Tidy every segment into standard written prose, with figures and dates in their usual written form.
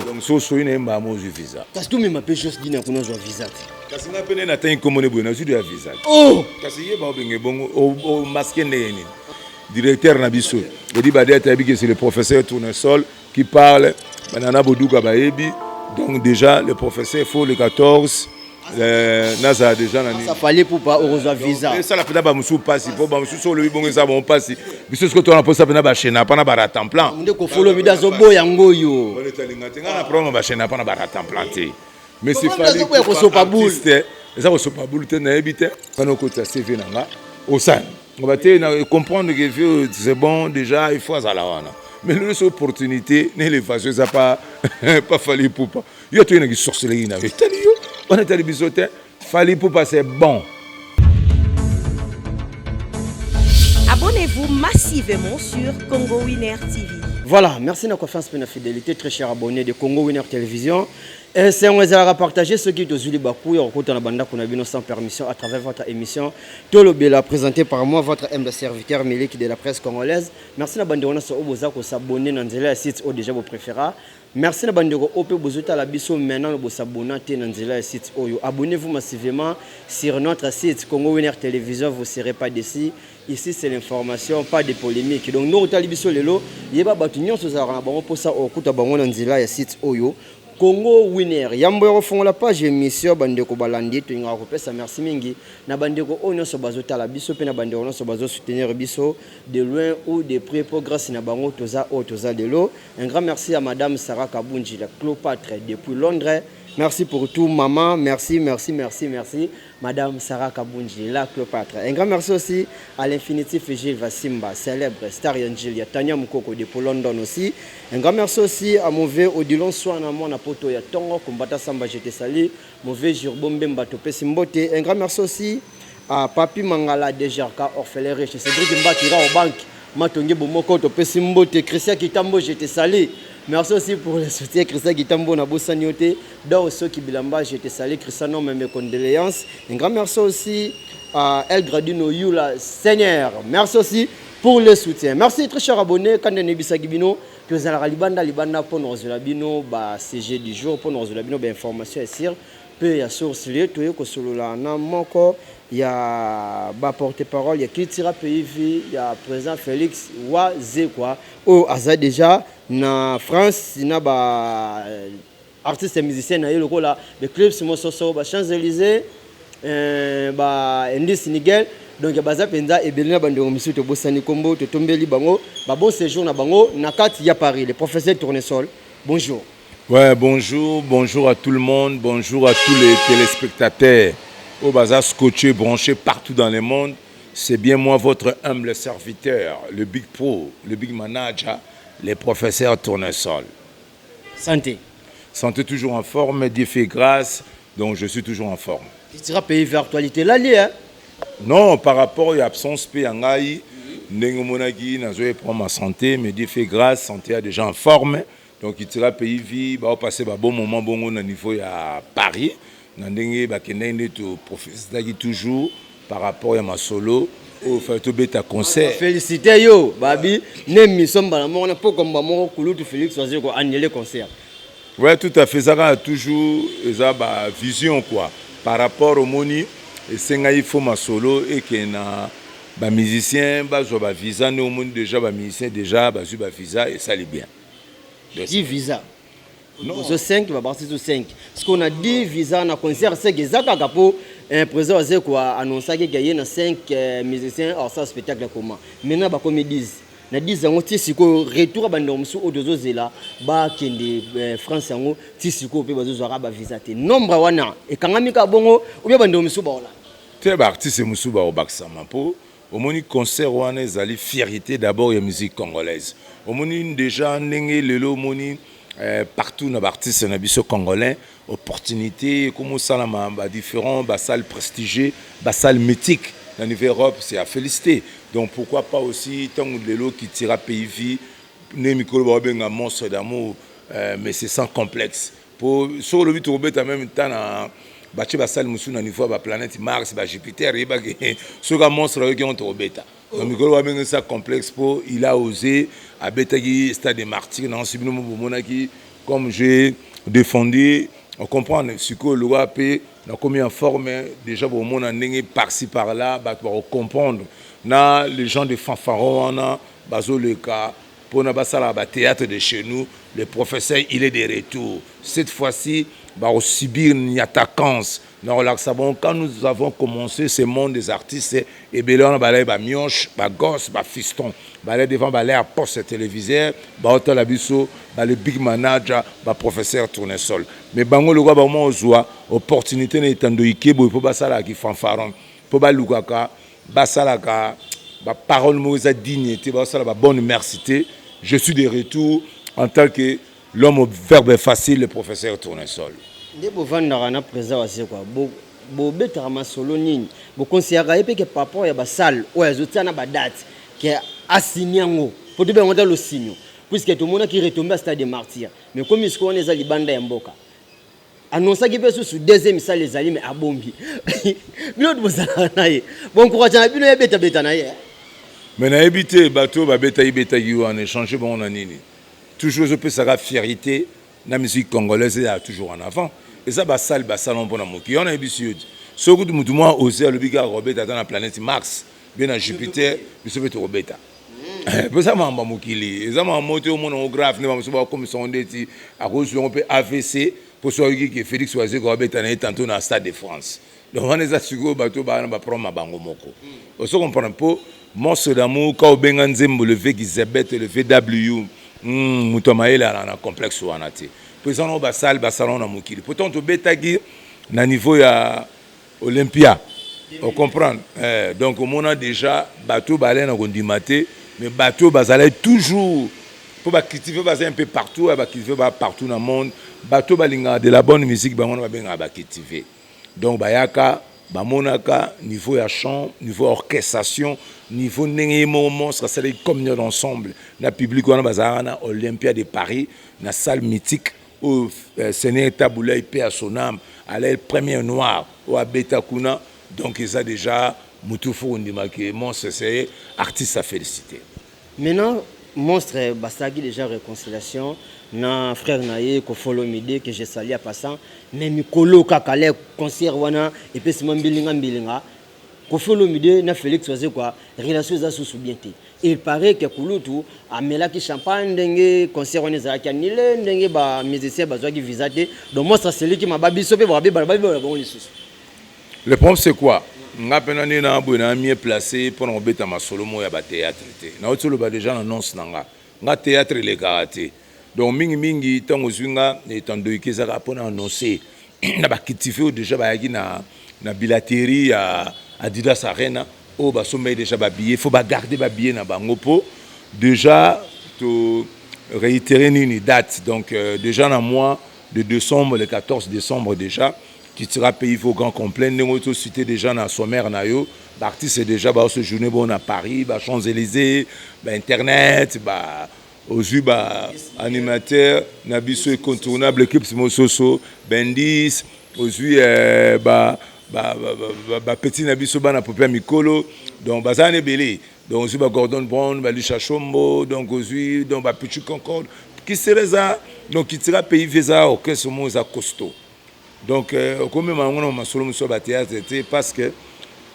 Donc so so ine mba mo ju visa. Parce que même pêche chose dina kuna jo visa. Kasi nga pene na tan komone bo na ju de visa. Oh, Kasi ye ba obenge bongo o masque ndeni. Directeur na biso. Il dit Badia Tabi que c'est le professeur Tournesol qui parle. Banana Bodouka Baebi. Donc déjà le professeur il faut le 14 Naza déjà ça fallait pour pas recevoir visa. Et ça la pena ba musu passe pour ba musu solo bongo ça bon passe. Biso ce que tu as posé pena ba chena pas na ba temps plan. On ko follow bida zo boya ngoyo. On est allé ngatenga na promo ba chena pas na ba temps planté. Mais c'est fallait ko so pa boule. Et ça so pa boule te na ebite. Quand on côté CV nanga au sein. On va te comprendre que c'est bon déjà il faut azalawana. Mais les opportunités ne les faisons ça pas fallu pour pas. Il y a tout une sorcellerie na. On est allé bisoter, fallait pour passer bon. Abonnez-vous massivement sur Congo Winner TV. Voilà, merci de la confiance et de la fidélité, très chers abonnés de Congo Winner Télévision. Et c'est un plaisir à partager ce qui est aux Bakou et au côté de la bande qu'on a vu sans permission à travers votre émission Tolobela, présentée par moi, votre humble serviteur Mélik de la presse congolaise. Merci de la bande de s'abonner dans le site où déjà vous préférez. Merci de la bande de vous la biso maintenant vous s'abonner dans le site où abonnez-vous massivement sur notre site Congo Winner Télévision, vous ne serez pas déçus. Ici c'est l'information, pas de polémique. Donc nous avons biso lelo, yeba batunyo sozara bango posa okuta bango dans le site Oyo. Congo Winner yambo fond la page émission bandeko balandi to nga ko pesa merci mingi na bandeko onyo so bazota la biso pe na bandeko onyo so bazo soutenir biso de loin ou de près pour grâce na bango toza de l'eau. Un grand merci à madame Sarah Kabunji la Cléopâtre depuis Londres. Merci pour tout, maman. Merci. Madame Sarah Kabunji, la Cléopâtre. Un grand merci aussi à l'Infinitif Gilles Vassimba, célèbre Star Angel, Tania Mukoko depuis London aussi. Un grand merci aussi à Mauvais Odilon Soana, mon apoto, ya Tongo, Kumbata Samba, j'étais sali. Mauvais Jurbombe Mbato Pessimbote. Un grand merci aussi à Papi Mangala, Dejarka, Orphelin Riche, Cédric Mbatira au banque. Matongi Bomoko, Pessimbote, Christian Kitambo, j'étais sali. Merci aussi pour le soutien Christian Gitambo na Bosanioté. Dans ceux qui bilamba, j'étais salé Christian, non, mes condoléances. Un grand merci aussi à El Gradino Yula Seigneur. Merci aussi pour le soutien. Merci très chers abonnés. Quand on est bisagibino, que vous allez libanda pour nous résulabino, CG du jour pour nous résulabino, information et sur peu ya source lieu tout que solo la na moko ya ba porte-parole ya Kitira PIV ya président Félix Waze quoi au aza déjà na France na ba artiste et musicien na yelo la le club Simososo ba Champs-Élysées ba Indies Nigel donc baza penza et belina bandeko misu to bosani kombo to tombeli bango ba bon séjour na bango na kati ya Paris le professeur Tournesol. Bonjour. Ouais, bonjour à tout le monde, bonjour à tous les téléspectateurs au bazar scotché, branchés partout dans le monde. C'est bien moi, votre humble serviteur, le Big Pro, le Big Manager, le professeur Tournesol. Santé. Santé toujours en forme, Dieu fait grâce, donc je suis toujours en forme. Tu seras payé vers l'actualité là, hein? Non, par rapport à l'absence de Yangaï, Nengomonagi, Nazoé prend ma santé, mais Dieu fait grâce, santé a déjà en forme. Donc il sera pays vie, va passer un bon moment bon au niveau à Paris. Nandenge ba kenene to professeur toujours par rapport à ma solo au fait beta concert. Féliciter yo babi ne mission bala mo na po comme mo kulutu Félix Waze ko annuler concert. Ouais, tout à fait, ça a toujours ça ba vision quoi par rapport au moni et senga il faut ma solo et que na ba musicien ba zo ba visa no monde déjà ba musicien déjà ba zu ba visa et ça les bien. 10 visas. Non. Ce 5 va partir sur 5. Parce qu'on a 10 visas dans le concert, c'est exactement pour un président qui a annoncé qu'il y a 5 musiciens hors ça spectacle comment. Maintenant, comme ils disent, na 10 ans, si ko retour à Bandomsou au dozo zela, ba kende France yango, si ko pe bazo zora ba visa te. Nombre wana et quand amika bongo ou bien Bandomsou ba ola. Te ba artiste musu ba obaksama po. Au moni concert wana ezali fierté d'abord la musique congolaise. Au moni déjà ndenge lelo moni partout na artiste na biso congolais opportunité comme ça la ba différents ba salles prestigieuses, ba salles mythiques dans l'Europe, c'est à féliciter. Donc pourquoi pas aussi tant lelo qui tira pays vie né mikolo ba benga monstre d'amour mais c'est sans complexe. Pour sur le but robet en même temps na bache basal musu na niveau ba planète Mars ba Jupiter et ba ce ga monstre qui ont robeta donc mikolo wa benga ça complexe pour il a osé à betagi stade des martyrs na sibino monaki comme j'ai défendu, on comprend ce que le roi peut, comme en forme, déjà pour mon année par-ci par-là, pour comprendre. Na les gens de fanfaron, bazo le cas, pour na basala ba théâtre de chez nous, le professeur il est de retour. Cette fois-ci, bah au subir une attaquance. Quand nous avons commencé ce monde des artistes, et bien là on a ba mioche, ba gosse, ba fiston, ba devant ba à poste téléviseur, ba hôtel abisso, ba le big manager, ba professeur tournesol. Mais bango le roi ba mo ozoa opportunité n'étando ikebo pour basala qui fanfaron, pour ba lukaka, basala ka ba parole mauvaise dignité, basala ba bonne mercité. Je suis de retour en tant que l'homme au verbe facile, le professeur tournesol. Nde bovandaka na président wa sekwa bobetaka masolo nini bokonseyaka ye mpe ke par ya basale oyo azotia na badate ke asini yango po tobengo ta losinio puisque tomonaki retombe à stade de martyr mais comme isiko wana eza libanda ya mboka annonsaki mpe susu deuxième sale ezali mais abombi bino tobozalaka na ye bonkourage na bino yebetabeta na ye mais nayebi te bato babeta yebetaki wana échange bango na nini toujours epesaka fierté la musique congolaise est toujours en avant. Et ça, c'est un salon pour nous. On a eu ce que nous avons osé le big Robert dans la planète Mars, bien à Jupiter, nous sommes Robert. Pour ça, je suis mokili. Et ça, je suis monté au monographe, nous avons comme son déti à cause de AVC pour ceux qui Félix Oazé Robert est tantôt dans le Stade de France. Donc on est assuré que bateau va prendre ma bango moko. On se comprend pas. Monstre d'amour quand Benga Nzembo le VXZ le VW. Mutomaela na complexe wana te président no basal basalon na mokili pourtant to betaki na niveau ya Olympia on comprend donc on a déjà bateau balé na kondimate mais bateau bazalait toujours pour ba cultiver un peu partout ba cultiver partout dans le monde bateau balinga de la bonne musique ba mona ba benga ba cultiver donc bayaka ba monaka niveau ya chant niveau orchestration niveau ndenge monstre ça les communion ensemble na public wana bazara na Olympia de Paris na salle mythique au Seigneur Taboulay paix à son âme allait premier noir au Abeta Kuna donc ça déjà mutufu ndima que monstre c'est artiste à féliciter maintenant monstre basaki déjà réconciliation na frère naye ko follow mide que je salue à passant mais mikolo kakale concert wana et puis mbilinga ko follow mide na Félix Oazé quoi relation za sous bien té il paraît que kulutu amela ki champagne ndenge concert wana za ki anile ndenge ba musicien bazwa ki visa té donc moi ça c'est lui qui m'a babi sopé ba bon les sous le problème c'est quoi nga pena ni na bona mieux placé pour on beta ma solo mo ya ba théâtre té na otolo ba déjà annonce nga théâtre les karaté donc mingi tango zwinga etando ikezaka pona annoncer na ba kitife déjà ba yaki na bilaterie à Adidas Arena oh ba sommet déjà ba billet faut ba garder ba billet na bango po déjà to réitérer une date donc déjà dans mois de décembre le 14 décembre déjà qui sera payé au grand complet nous auto cité déjà dans sommaire na yo l'artiste déjà ba ce journée bon à Paris ba Champs-Élysées ba internet ba aux yeux animateur nabiso incontournable équipe Simososo Bendis aux yeux petit nabiso bana popia mikolo donc bazane belé donc aux yeux Gordon Brown Lucha Chombo donc aux yeux donc Petit Concorde qui serait ça donc qui sera payé visa au que ce mot est costaud donc comme on a solo sur la théâtre c'était parce que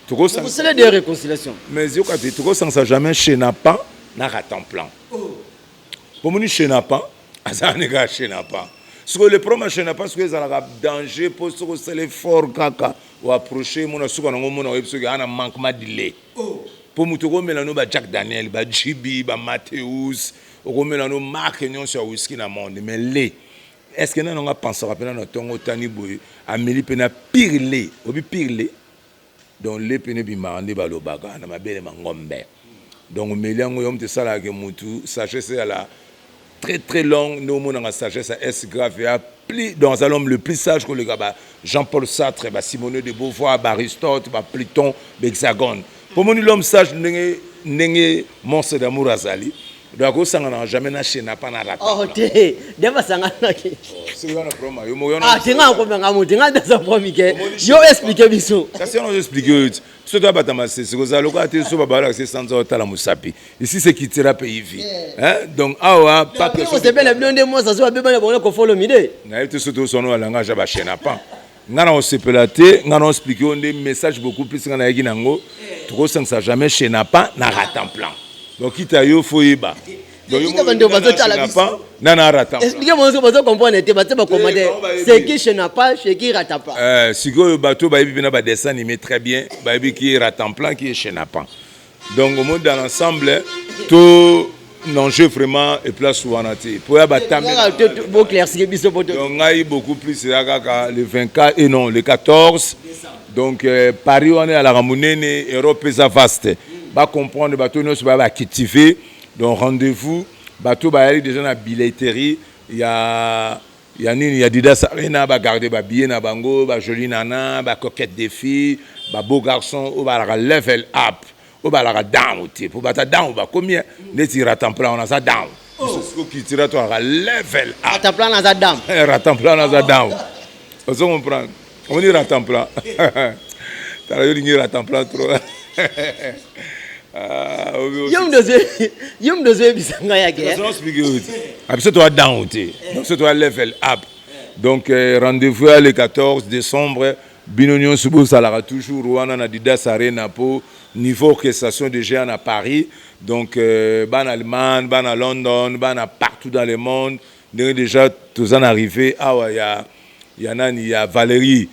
trop sans c'est des réconciliations mais yo quand trop sans ça jamais chez n'a pas na ratant plan pour mon chez n'a pas ça n'est pas chez n'a pas ce que le problème chez n'a pas ce que ça a danger pour ce que c'est l'effort kaka ou approcher mon suka ngo mon web ce que ana manquement de lait pour mutoko melano ba Jack Daniel ba JB ba Matthews au melano marque non sur whisky na monde mais lait est-ce que nous on a pensé rappeler notre tongo tani boy Amélie pena pire lait obi pire lait donc les pene bimande ba lobaka na mabele mangombe donc meliango yom te sala ke mutu sagesse à la très très longue nous mon en sagesse S grave et plus dans un homme le plus sage que le gars Jean-Paul Sartre ba Simone de Beauvoir ba Aristote ba Platon ba Hexagone pour mon l'homme sage nenge monstre d'amour azali donc ça n'a jamais naché n'a pas na rata. Oh té, dema sangana ki. C'est un problème. Yo mo yo. Ah, tinga ko nga mo tinga da sa promike. Yo expliquer biso. Ça c'est on expliquer. Ce doit pas t'amasser. C'est que ça local te so babala c'est sans autre la musapi. Ici c'est qui tira pays vie. Hein? Donc awa pas que c'est bien le de moi ça soit bien bon ko follow mide. Na te so to so no langage ba chena pas. Ngana on sepelate, ngana on expliquer on des messages beaucoup plus ngana yaki nango. Trop sans ça jamais chena pas na ratan plan. Donc ita yo foiba. Donc yo nana ratan. Expliquez-moi ce que vous comprenez te battre commander. C'est qui chena pas, c'est qui ratan plan. Si go bateau ba bi na ba dessin animé très bien, ba bi qui ratan plan qui chena pas. Donc au monde dans l'ensemble tout l'enjeu vraiment est place souvent pour y beau claircir biso poto. Donc on a beaucoup plus le 24 et non le 14. Donc Paris on est à la Ramonene, Europe est vaste. Ba comprendre bateau nous va activer. Donc rendez-vous bateau ba aller déjà na billetterie, il y a Didas Arena ba garder ba billet na bango, ba jolie nana, ba coquette des filles, ba beau garçon ou ba level up. Ou ba la down pour ba ta down ba combien ne tira templan on a ça down. Ce qui tira toi level up. Ta plan na za down. Ratemplan na za down. On se comprend. On dit ratemplan. T'as eu dit ratemplan trop. Yom doze bisanga yake. Ça explique. Après toi down donc c'est toi level up. Donc rendez-vous le 14 décembre. Binonion Subo Salara toujours Rwanda na Didas Arena pour niveau orchestration de géants à Paris. Donc ban Allemagne, ban à London, ban à partout dans le monde. Déjà tous en arrivé. Ah ouais, il y a Valérie,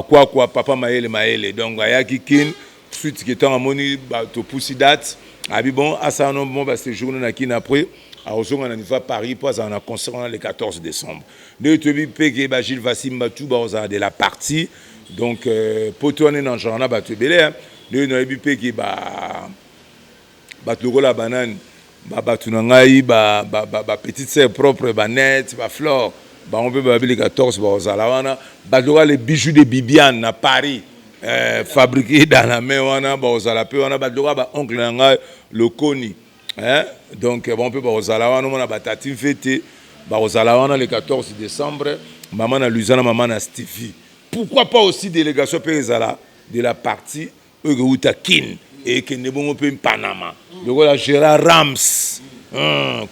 quoi papa Maël. Donc il y a Kikin suite qui est en moni to poussi date. Ah bon, à ça non bon c'est journée na kin après. À on a Paris pour un concert le 14 décembre. De Tobi Peke Gilles Vassim Batou de la partie. Donc pour tourner dans genre là batu belé de no ebipé qui ba la banane batu ngai ba petite sœur propre ba net ba flore ba on peut ba le 14 ba ozala wana ba les bijoux de Bibiane à Paris fabriqués dans la main wana ba ozala pe wana ba ba oncle ngai le Koni hein donc on peut ba ozala wana on a ba tati fêté ba ozala wana le 14 décembre maman na Luzana maman na Stevie. Pourquoi pas aussi délégation Pézala de la partie Kin et que ne bon peu Panama. Donc là Gérard Rams,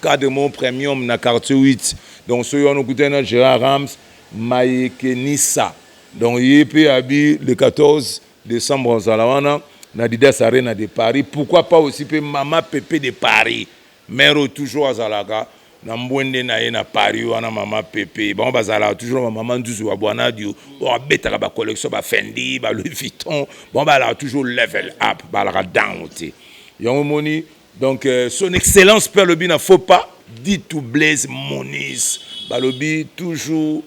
cadre mon premium na quartier 8. Donc ceux on écouté na Gérard Rams, Maïkenissa. Donc il peut habiller le 14 décembre en Zalawana na Didas Arena de Paris. Pourquoi pas aussi peu Mama Pépé de Paris. Mère toujours à Zalaga. Na mbwende na ye na Paris wana mama Pepe bon bazala toujours maman Nduzu wa bwana dio o betaka ba collection ba Fendi ba Louis Vuitton bon bala toujours level up bala down te yon moni donc son excellence Père Lobi n'a faut pas dit tout Blaise Moniz balobi toujours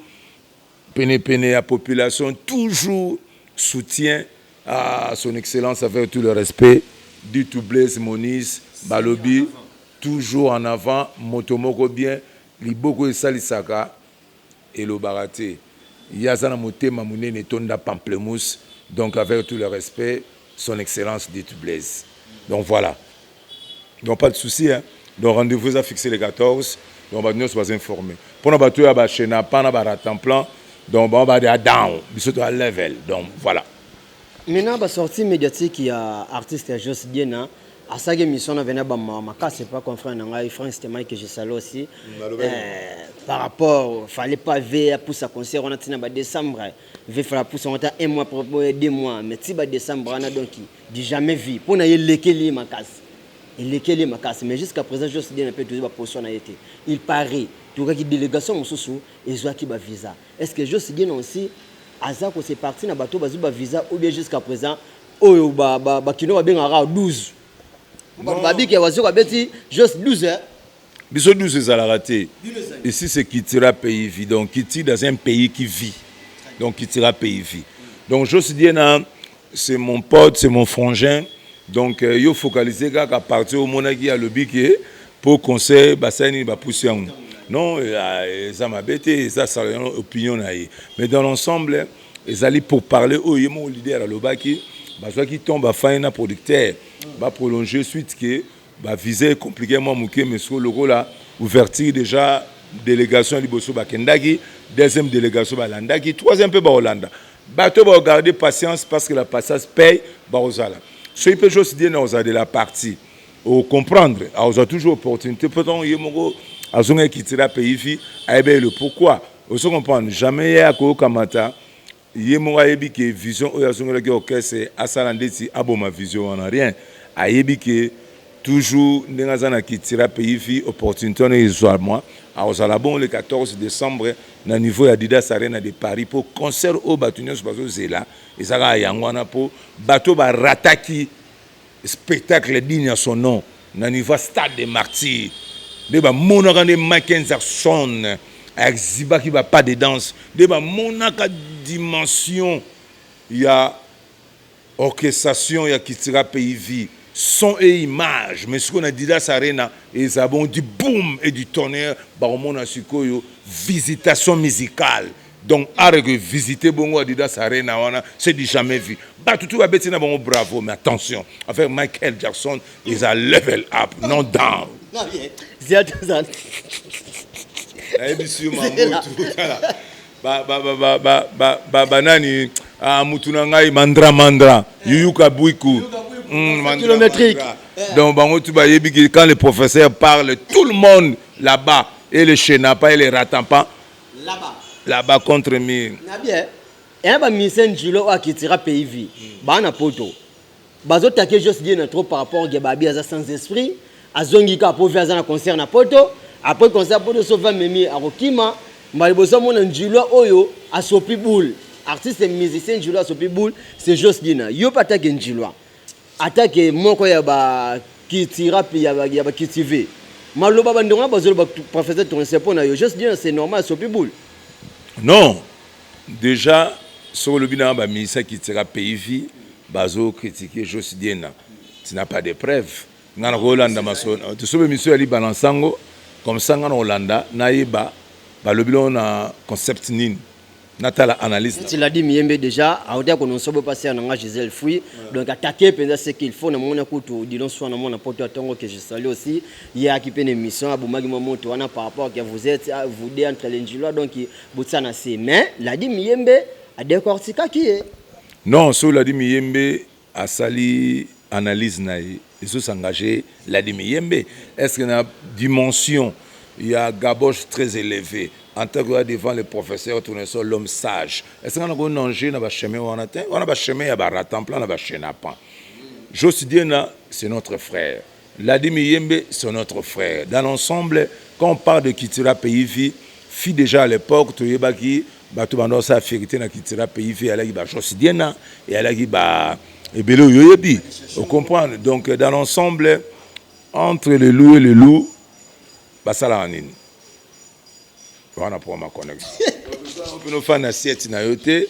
pene à population toujours soutien à son excellence avec tout le respect dit tout Blaise Moniz balobi toujours en avant, motomoko bien, liboko et salisaka et le baraté. Il y a ça dans mon thème, mon tonda pamplemousse, donc avec tout le respect, son excellence dit Blaise. Donc voilà. Donc pas de souci, hein. Donc rendez-vous à fixer les 14, donc on va informer. Pour nous battre à Bachena, pas à temps plan, donc on va aller à down, surtout à level. Donc voilà. Maintenant, la sortie médiatique, il y a artiste Joss Diena. À sa émission, on a venu à Bamaka, c'est pas confrère Nanga, France Témaï que je salue aussi. Par rapport, il fallait pas veiller pour sa concert, on a tenu en décembre. Il fallait pour son un mois, 2 mois. Mais si en décembre, on a donc dit jamais vu. Pour n'a il lekeli makas. Il lekeli makas. Mais jusqu'à présent, je suis dit un peu toujours position a été. Il paraît, tout cas qui délégation au sous et soit qui ba visa. Est-ce que je suis dit aussi, Azako c'est parti na bateau bazuba visa ou bien jusqu'à présent, oh ba kino ba bien à 12. Babi qui a juste 12 heures. Biso 12 heures à rater. Ici c'est Kitira pays vie. Donc Kiti dans un pays qui vit. Donc Kitira pays vie. Donc Joss Diena c'est mon pote, c'est mon frangin. Donc yo focaliser à partir au monaki à lobby pour conseil basani ba pousser. Non, ça m'a bêté, ça c'est une opinion naïe. Mais dans l'ensemble, ils allaient pour parler au yemo leader à l'obaki. Parce qu'il tombe à faire un producteur, va prolonger suite que bah visa compliqué moi muké mais sur le rôle là ouverture déjà délégation liboso bakendaki deuxième délégation balandaki troisième peu ba Hollande bateau va garder patience parce que la patience paye ba ozala so il peut juste dire dans de la partie au comprendre a toujours opportunité peut-on yemoko azonga qui tira pays fi aibe le pourquoi au se comprendre jamais ya ko kamata yemoko ayebi que vision o azonga ki orchestre asalandeti aboma vision on a rien ayebi que toujours ndengazana qui tira pays fi opportunité on est moi à bon le 14 décembre na niveau ya Adidas Arena de Paris pour concert au Batunion bazo zela et ça ga yangwana pour bateau ba rataki spectacle digne à son nom na niveau stade des martyrs de ba monaka de Michael Jackson avec Ziba qui va pas de danse de ba monaka dimension il y a orchestration il y a qui tira pays vie son et image mais ce qu'on a dit là ça Arena et ça bon du boom et du tonnerre bah au monde sikoyo visitation musicale donc avec visiter bongo Adidas Arena c'est du jamais vu bah tout va bêter na bon bravo mais attention avec Michael Jackson is a level up non down non bien c'est tout ça eh bien sûr maman tout ba nani mutuna ngai mandra yuyuka buiku kilométrique. Donc, quand le professeur parle, tout le monde là-bas, et les chenapa et les ratamba, là-bas contre mire. Bien. Et un ministère Gilo qui tira pays. Bana poto. Bazo take juste dire trop par rapport à Babi à sans esprit. À Zongika pour faire un concert na poto. Après concert poto sauver Memi à Rokima. Malibosa mon Gilo Oyo à Sopi Boule. Artiste et musicien Gilo à Sopi Boule. C'est juste dire. Yo pas take Gilo. Attaque moko ya ba qui tira puis ya ba qui TV maloba bandonga bazolo ba professeur ton sepon na yo juste dire c'est normal so piboule non déjà sur le bilan ba ministère qui tira pays vie bazo critiquer juste dire na tu n'as pas de preuves ngana Hollande mason tu sobe monsieur ali balansango comme ça ngana Hollande naïba ba le bilan na concept nin Natala analyse. Tu l'as dit Miembe déjà, à autant qu'on ne soit pas passé en langage Gisèle Fouy, donc attaquer peut-être ce qu'il faut dans mon écoute ou disons soit dans mon apporteur tongo que je salue aussi. Il y a équipé une émission à Boumagi Mamoto par rapport que vous êtes vous deux entre les Njilo donc Boutsana c'est mais l'a dit Miembe a décortiqué qui est. Non, sur l'a dit Miembe a sali analyse naïe. Il faut s'engager l'a dit Miembe. Est-ce qu'il y a une dimension il y a gaboche très élevé. En tant que devant le professeur, tourner sur l'homme sage. Est-ce qu'on a un danger dans le chemin où on a un chemin, il y a un ratemplan, il y a un chenapan. Josidiena, c'est notre frère. Ladimi Yembe, c'est notre frère. Dans l'ensemble, quand on parle de Kitira Pays, fille déjà à l'époque, tu y a qui, tu vas dans sa fierté dans Kitira Pays, elle a dit Josidiena, et elle a dit Ebelo Yoyebi. Vous comprenez? Donc, dans l'ensemble, entre le loup et le loup, ça l'a amené. Voilà pour ma connexion. On peut nous faire une assiette na yote.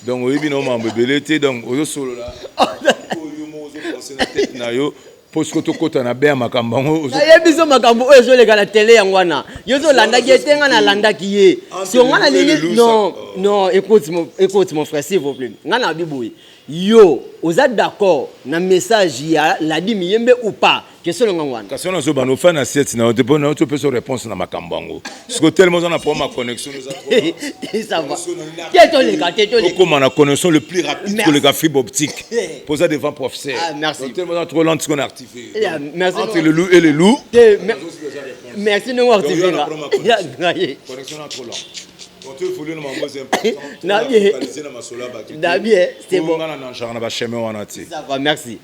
Donc oui, bien on m'a embelleté. Donc au solo là. Parce que tu côté na bien makambango. Na yebiso makambo ezo le la télé yangwana. Yozo landa getenga na landa kiye. Si on a les non écoute mon frère s'il vous plaît. Ngana biboui. Yo, vous êtes d'accord na message ya la dit Miembe ou pas? Question ngwana. Question na zo bano fa na assiette na yote pour na tu peux se réponse na makambango. Parce que tellement on a pas ma connexion nous a. Ça va. Qu'est-ce les gars, qu'est-ce les comment la connexion le plus rapide que le gars fibre optique. Posé devant professeur. Ah merci. Tellement trop lent qu'on a activé. Merci. Entre le loup et le loup. Merci nous activer là. Connexion trop lent. Donc il faut le moment Nabie, c'est bon. Ça va, merci.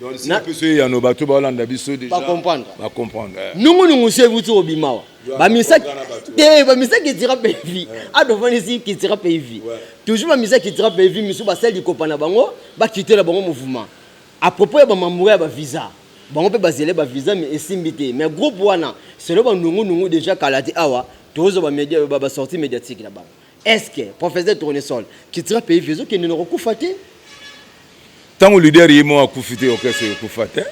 Il y a nos bateaux déjà. Pas comprendre. Pas comprendre. Nous sommes vous au Bimawa. Bamisa qui tira pays. Ah devant ici qui tira pays. Toujours Bamisa qui tira pays, monsieur Basel du Kopana Bango, va quitter le bon mouvement. À propos de Mamouya visa. Bon on peut baser les visa mais estimbité. Mais groupe wana, c'est le bon nous déjà kalati awa, tous les médias ba sortie médiatique là-bas. Est-ce que professeur Tournesol qui tira pays viso qui ne recoufate? Tant que leader yemo a koufité au caisse koufate.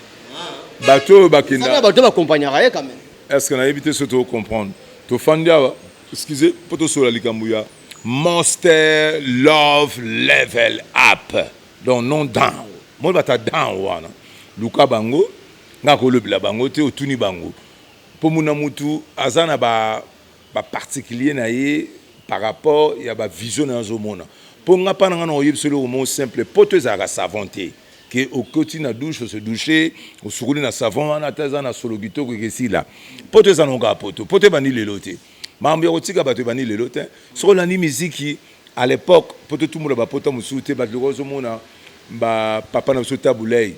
Bateau bakina. Ça bateau accompagnera quand même. Est-ce qu'on a évité ce to comprendre? To fandia excusez pour to sur la likambuya. Monster love level up. Donc non down. Moi bata down wana. Luka bango ngako le la bango te otuni bango po muna mutu azana ba particulier na ye par rapport ya ba vision na zomona po nga pa nga no yebselo au mot simple poto ezaka savonté que au quotidien na douche se doucher au sourire na savon na taza na solo gito que si là poto ezanonga poto bani lelote mambe otika bato bani lelote sur la ni musique à l'époque poto tout monde ba poto musute ba lozo mona ba papa na sota boulay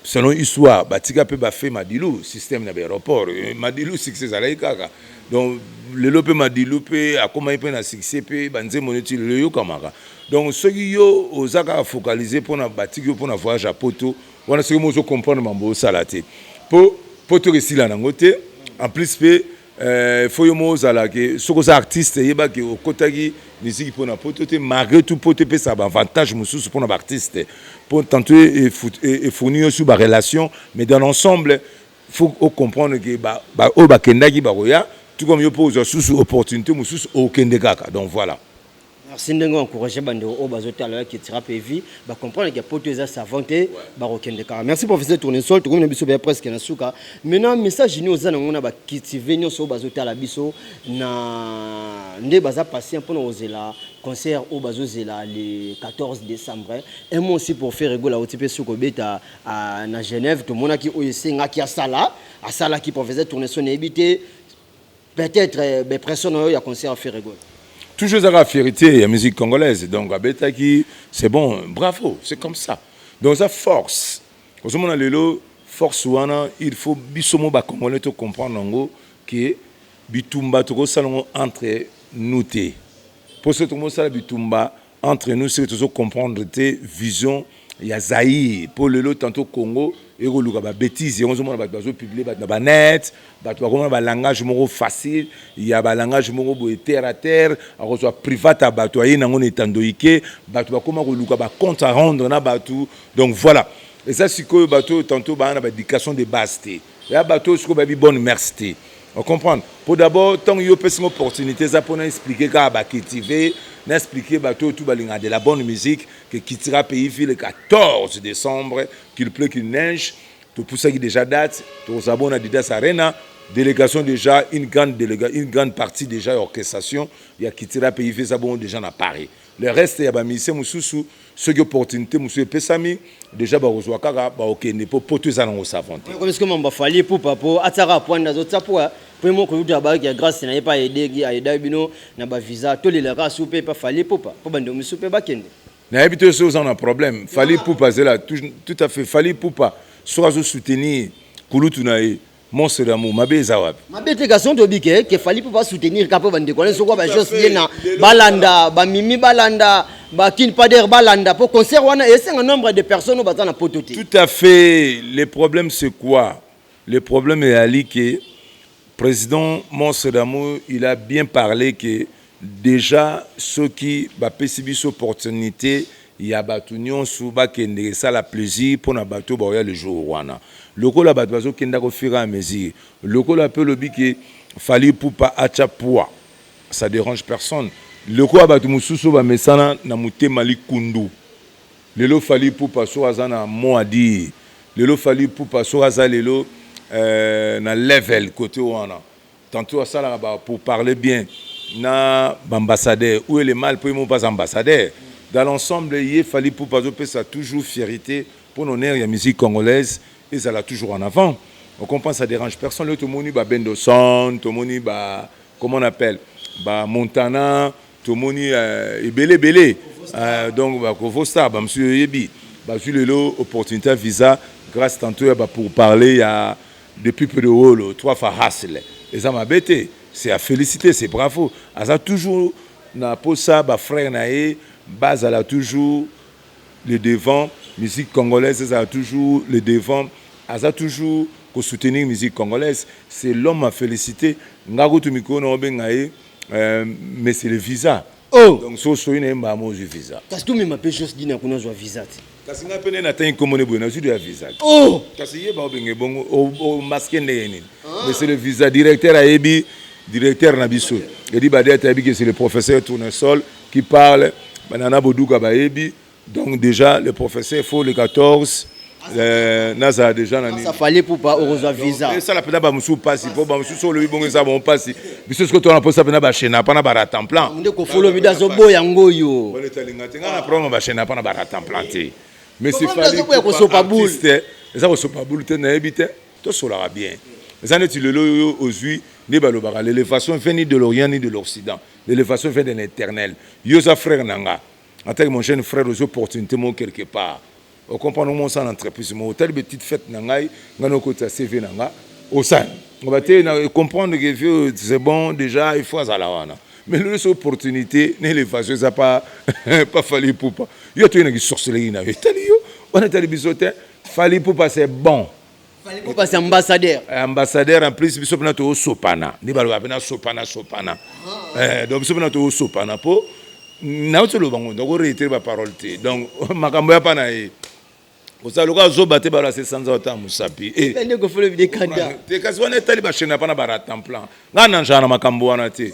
selon histoire batika pe ba fait madilu système na aéroport madilu succès ala kaka donc le lope madilu pe akoma pe na succès pe banze moneti le yo kamaka donc ceux qui yo ozaka focaliser pour na batiki pour na voyage à poto wana ceux qui mo comprendre mambo salate po poto resila na ngote en plus pe faut yo mo zala que soko za artiste yeba que okotaki musique pour na poto te malgré tout poto pe ça avantage mususu pour na artiste pour tenter et fournir sur ba relation mais dans l'ensemble faut comprendre que ba o ba kendaki ba roya tout comme yo pose sous opportunité mususu au kendekaka donc voilà. Merci de encourager bande au bazotala qui tira PV ba comprendre que poto eza savonté ba rokendeka. Merci professeur Tournesol to comme biso presque na suka. Maintenant message ni ozana ngona ba kitiver nyoso bazotala biso na nde baza patient pour ozela concert au bazozela le 14 décembre. Un mot aussi pour faire rigoler au type suko beta à na Genève to monaki oyesenga ki asala qui professeur Tournesol na habité peut-être be personne ya concert faire rigoler. Toujours à la fierté, il y a la musique congolaise. Donc, à Betaki, c'est bon, bravo, c'est comme ça. Donc, ça force. Quand on a le force, il faut bisomo ba congolais to comprendre que bitumba to salon entre nous te. Pour ce que ça bitumba entre nous, c'est que comprendre tes visions. Il y a Zaïre, pour le lot tantôt Congo, et il y a des bêtises, il y a des publiés, il y a des net, il y a un langage facile, il y a un langage terre à terre, il y a privat à battre, il y a un étandoïque, il y a un compte à rendre, donc voilà. Et ça, c'est que bateau tantôt, il y a une éducation de base. Il y a un bateau qui a une bonne merci. On comprend. Pour d'abord, tant qu'il y a une opportunité, ça pour expliquer qu'il y a cultiver, n'expliquer bateau tout balinga de la bonne musique que quittera pays le 14 décembre, qu'il pleut, qu'il neige, tout pour ça qui déjà date, tout ça bon à Didas Arena, délégation déjà une grande partie déjà orchestration, il y a quittera pays ça bon déjà à Paris. Le reste il y a ba mission mususu, ceux qui opportunité mususu pesami déjà ba rozwa kaka ba okende po potu za na savante. Comme est-ce que mamba fali pour papo atara poinda zo tsapo pour mo ko yuta ba ki grâce na pas aider aida bino na ba visa to le ra soupe pas fali pour bando musupe ba kende. Na habité choses on a problème, fali pour pas là tout à fait fali pour pas soit soutenir kulutu na e Monstre d'amour, ma belle zawab. Ma belle gason to bike que fallait pouvoir soutenir capo bande ko so ko ba jos na balanda ba mimi balanda ba kin pader balanda pour concert wana et c'est un nombre de personnes ba na pototi. Tout à fait. Le problème c'est quoi? Le problème est ali que président Monstre d'amour, il a bien parlé que déjà ceux qui ba pesibi opportunité il y a batunion sous ba kende ça la plaisir pour na bateau ba le jour wana. Le coup là bateau kenda ko fira à mesure. Le coup là peut le bique fallait pour pas acha poids. Ça dérange personne. Le coup bateau mususu ba mesana na mutema likundu. Le lo fallait pour pas so azana mo a dire. Le lo fallait pour pas so azalelo na level côté wana. Tantôt à ça là pour parler bien na ambassadeur où est le mal pour moi pas ambassadeur. Dans l'ensemble, il fallait pour pas ça toujours fierté pour l'honneur de la musique congolaise et ça l'a toujours en avant. On comprend ça dérange personne. Là, tout le monde ba Bendo Son, tout le monde ba comment on appelle, ba Montana, tout le monde belé. Donc ba Kovosta, ba Monsieur Yebi, ba vu le lot opportunité visa grâce tantôt pour parler il y a depuis peu de rôle 3 fois Hassel. Et ça m'a bêté. C'est à féliciter, c'est bravo. Ça toujours na pour ça ba frère naé base elle a toujours le devant musique congolaise ça a toujours le devant elle a toujours pour soutenir musique congolaise c'est l'homme à féliciter ngarutu mikono bengaye mais c'est le visa donc so une mba mo du visa parce que même peu chose dina kuna zo visa kasi nga pene na tan komone bona sur de visa kasi yeba obenge bongo o masque ndeni mais c'est le visa directeur a ebi directeur Nabiso il dit bah que c'est le professeur Tournesol qui parle Banana Bodouka Baebi. Donc déjà, le professeur, il faut le 14 naza déjà nani ça fallait pour pas reçoit visa et ça la pena ba musu passe pour ba musu sur le bon ça bon passe biso ce que toi on a pena ba chena pas na ba temps plan on ko follow mida zo boya ngoyo on est allé ngatenga na problème ba chena pas na ba temps planté mais c'est fallait pour ko sopa boule ça ko sopa boule te na ebité to solara bien ça n'est le lo ozui ni ba lo ba l'élévation vient ni de l'Orient ni de l'Occident l'élévation vient de l'Éternel yo sa frère nanga en tant que mon jeune frère aux opportunités mon quelque part au comprendre mon sang entreprise mon hôtel petite fête nangai ngano ko ta CV nanga au sein on va te comprendre que c'est bon déjà il faut azalawana mais les opportunités ne les faisons ça pas fallu pour pas yo tu une sorcellerie na yo on est allé bisoter fallu pour pas c'est bon fallait pour passer ambassadeur en plus biso na to sopana ni ba na sopana donc biso na to sopana po na otelo bango donc réitérer ba parole te donc makambo ya pa na e osaluka zobate ba la 600 ans musapi et ne ko folo bi kanda te kasi wana etali ba chena pa na ba temps plan ngana njana makambo wana te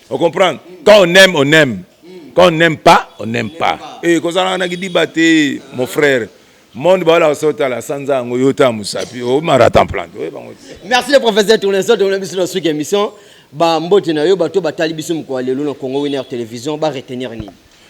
on comprend quand on aime quand on n'aime pas on n'aime pas et ko sala na gidi bate mon frère monde ba la sota la sanza ngo yota musapi o mara temps plan merci le professeur Tournesol de l'émission de cette émission ba mbote na yo bato batali biso mko lelo na Congo Winner Télévision ba retenir ni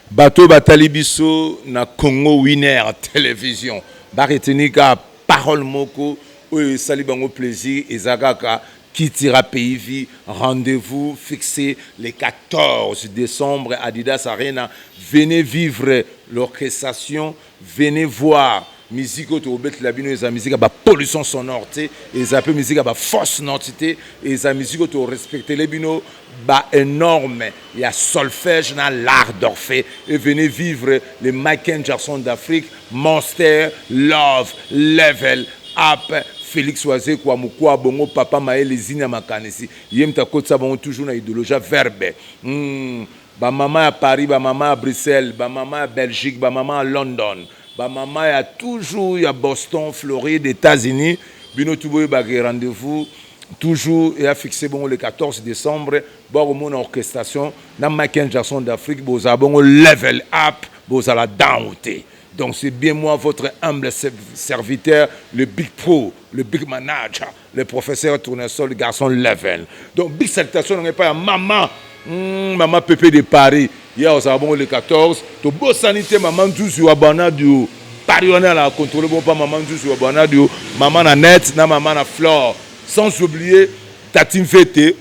bato batali biso na Congo Winner Télévision ba retenir ka parole moko o sali bango plaisir ezakaka Kitira PIV, rendez-vous fixé le 14 décembre à Adidas Arena. Venez vivre l'orchestration, venez voir musique autour la bino et musique à pollution sonore et ça peut musique à force sonorité et ça musique autour respecter les bino énorme il y a solfège dans l'art d'Orphée et venez vivre les Michael Jackson d'Afrique Monster Love Level Up Félix Oazé kwa mukwa bongo papa maele zinya makanisi yemta kotsa bongo toujours na idéologie verbe ba mama à Paris ba mama à Bruxelles ba mama à Belgique ba mama à London ba mama ya toujours ya Boston Floride États-Unis bino tuboy ba rendez-vous toujours et a fixé bon le 14 décembre bon mon orchestration na Michael Jackson d'Afrique boza bongo level up boza la downté. Donc c'est bien moi, votre humble serviteur, le Big Pro, le Big Manager, le professeur Tournesol, le garçon Level. Donc big salutation, on n'est pas à maman, maman Pépé de Paris. Hier, on s'est bon le 14. To beau sanité, maman Djouzi ou Abanadio. Paris, on est à la contrôle, bon pas maman Djouzi ou Abanadio. Maman Nanette, na maman na Flore. Sans oublier Tatine Fete,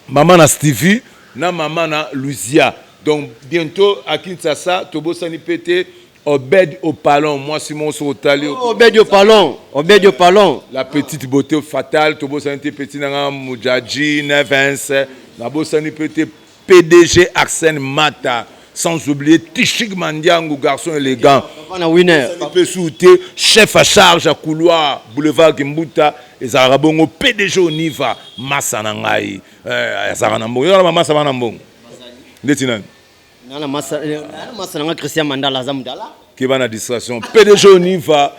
maman na Stevie, na maman na Louisia. Donc bientôt à Kinshasa, to beau sanité. Obed au Palon, moi Simon Sotali. Obed au Palon, Obed au Palon. La petite beauté fatale, Tobo Santé Petit Nanga Moudjadji, Nevens, Nabo Santé Petit PDG Arsène Mata, sans oublier Tichik Mandiangou, garçon élégant. Winner. Chef à charge à couloir, boulevard Kimbuta, et Zarabongo PDG Oniva, Massa Nangaï. Zaranambong, y'a la maman Savanambong. Détinan. Nana massa nanga Christian Mandala zamdala qui va na distraction PDG on y va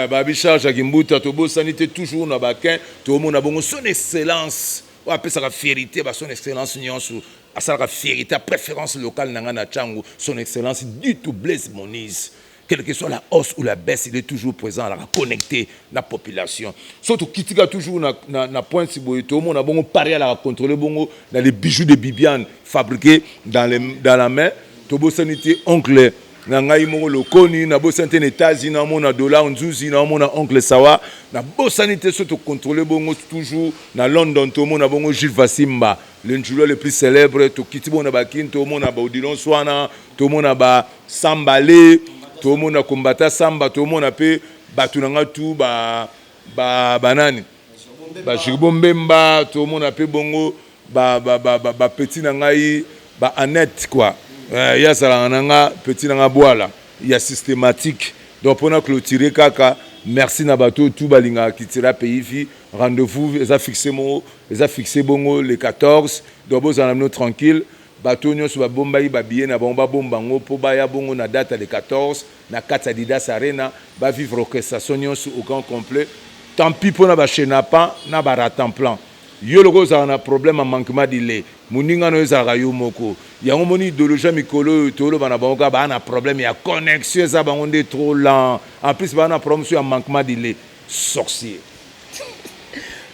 babi charge à Kimbuta to bo sanité toujours na bakin to mo na bongo son excellence ou appelle ça la fierté ba son excellence nyonso a ça la fierté à préférence locale nanga na Tchangu son excellence du tout Blaise Moniz. Quelle que soit la hausse ou la baisse, il est toujours présent à connecter la population. Surtout, Kitika toujours na point si tout le monde a bon paré à la contrôler bon dans les bijoux de Bibiane fabriqués dans la main. Tobo sanité oncle na ngai mo lokoni na bo santé États-Unis na mo na dollar nzuzi na mo na oncle sawa na bo sanité surtout contrôler bon toujours na London to mo na bon Gilles Vassimba le joueur le plus célèbre to Kitibo na bakin to mo na ba Odilon Swana to mo na ba Sambale. Tout le monde a combattu Samba, tout le monde a pu battre tout banani. Jirbomba, tout le monde a pu bongo, petit nangai, Annette quoi. Il y a ça nanga petit nanga boala. Il y a systématique. Donc on a clôturé kaka. Merci Nabato tout balinga qui tira pays. Rendez-vous, ils a fixé bongo le 14. Donc vous en amenez tranquille. Bato nyonso ba bomba yi ba billet na bomba bombango po ba ya bongo na date le 14 na kati Adidas Arena ba vivre orchestration nyonso au grand complet. Tant pis pour na ba chenapa na ba ratant plan. yo loko za na problème manquement d'ile muninga no za rayo moko ya ngomoni idéologie mikolo tolo bana bango ba na problème ya connexion za bango nde trop lent en plus ba na problème sur manquement d'ile sorcier.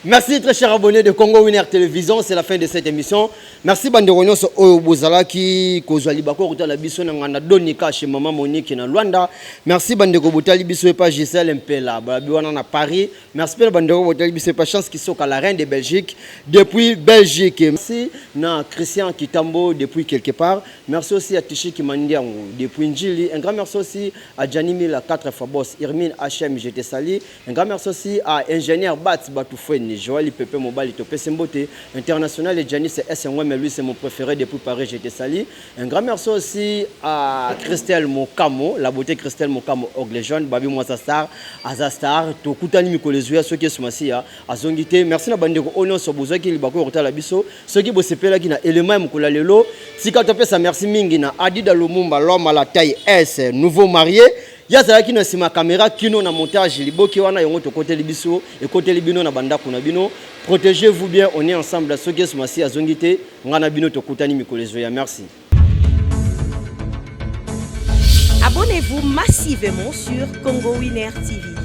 Merci très chers abonnés de Congo Winner Télévision, c'est la fin de cette émission. Merci Banderonyo so Bozala qui kozwa libako kuta la biso na ngana donika chez maman Monique na Luanda. Merci Bandeko Botali biso pa Gisèle Mpela, ba biwana na Paris. Merci pe Bandeko Botali biso pa chance qui soka la reine de Belgique depuis Belgique. Merci na Christian Kitambo depuis quelque part. Merci aussi à Tichi Kimandiango depuis Njili. Un grand merci aussi à Janimi la 4 fois boss Irmine HM j'étais sali. Un grand merci aussi à ingénieur Bats Batoufoueni. Joël Pepe Mobali Topé Sembote international et Janice SNW mais lui c'est mon préféré depuis Paris j'étais sali. Un grand merci aussi à Christelle Mokamo, la beauté Christelle Mokamo Oglejon, Babi Mwasastar, Azastar, Tokutani Mikolezuya ceux qui sont ici à Zongité. Merci na bandeko ono so bozo ki libako rota la biso, ceux qui bosepela ki na élément mukula lelo. Si ka topé sa merci mingi na Adida Lumumba l'homme à la taille S, nouveau marié. Yazala qui na sima caméra kino na montage liboki wana yongo to côté libiso et côté libino na banda kuna bino. Protégez-vous bien, on est ensemble à Soges Masi à Zongité, ngana bino to kutani mikolezoya. Merci. Abonnez-vous massivement sur Congo Winner TV.